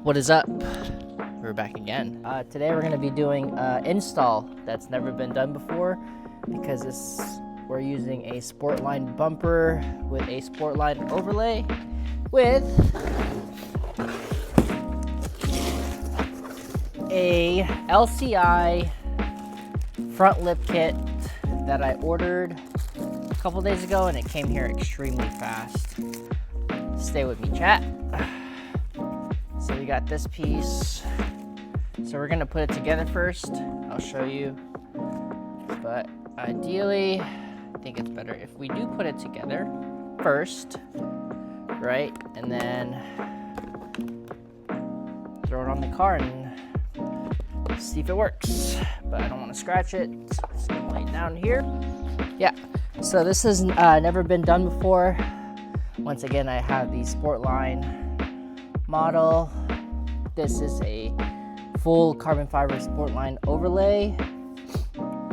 What is up? We're back again. Today we're going to be doing install that's never been done before because we're using a Sportline bumper with a Sportline overlay with a LCI front lip kit that I ordered a couple days ago, and it came here extremely fast. Stay with me, chat. So we got this piece. So we're gonna put it together first. I'll show you. But ideally, I think it's better if we do put it together first, right? And then throw it on the car and see if it works. But I don't want to scratch it, so I'm just gonna lay it down here. Yeah, so this has never been done before. Once again, I have the Sportline model. This is a full carbon fiber Sportline overlay,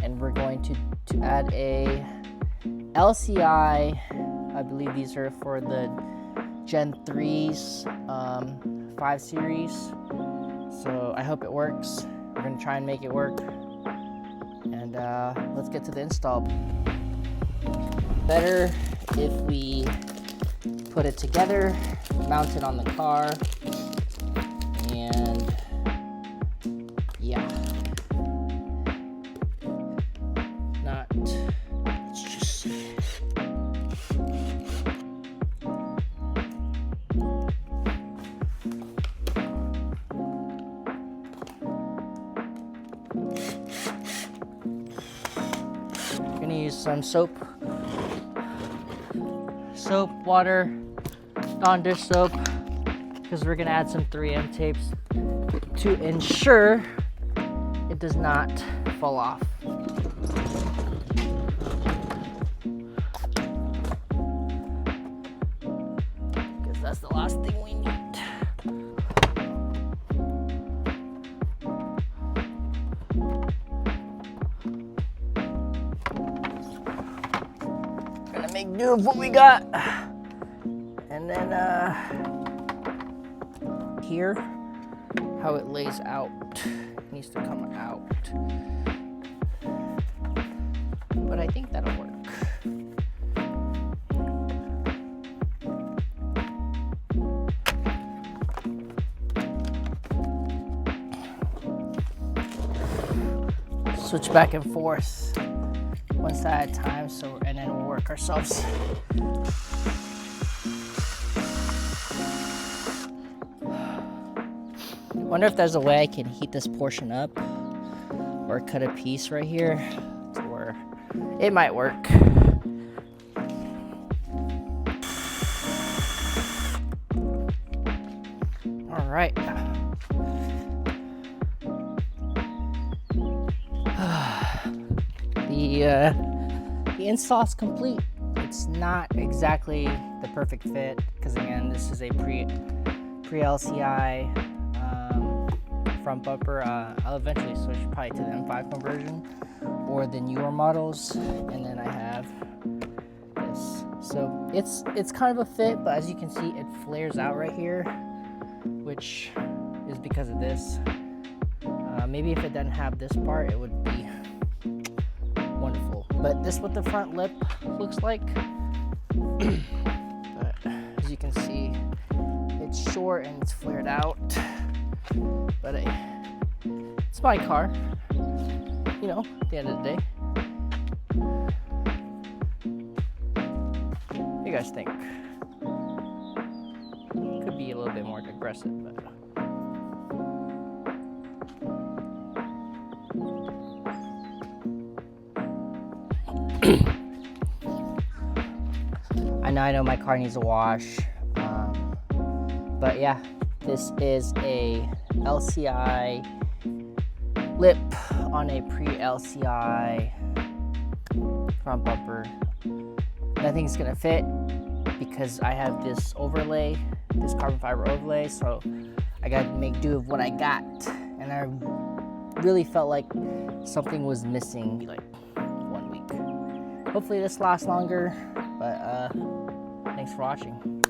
and we're going to add a LCI. I believe these are for the Gen 3's 5 series. So I hope it works. We're gonna try and make it work. And let's get to the install. Better if we put it together, mount it on the car, and yeah. Let's just see. I'm gonna use some soap, water, Dawn dish soap, because we're gonna add some 3M tapes to ensure it does not fall off. Because that's the last thing we need. Gonna make do with what we got. And then here, how it lays out, needs to come out. But I think that'll work. Switch back and forth, one side at a time, and then we'll work ourselves. Wonder if there's a way I can heat this portion up or cut a piece right here to where it might work. All right. The install is complete. It's not exactly the perfect fit because again, this is a pre-LCI front bumper. I'll eventually switch probably to the M5 conversion or the newer models, and then I have this. So it's kind of a fit, but as you can see, it flares out right here, which is because of this. Maybe if it didn't have this part, it would be wonderful. But this is what the front lip looks like. But as you can see, it's short and it's flared out. But it's my car, you know, at the end of the day. What do you guys think? Could be a little bit more aggressive, but I know my car needs a wash, but yeah, this is a LCI lip on a pre-LCI front bumper. And I think it's gonna fit because I have this overlay, this carbon fiber overlay, so I gotta make do with what I got. And I really felt like something was missing like 1 week. Hopefully this lasts longer, but thanks for watching.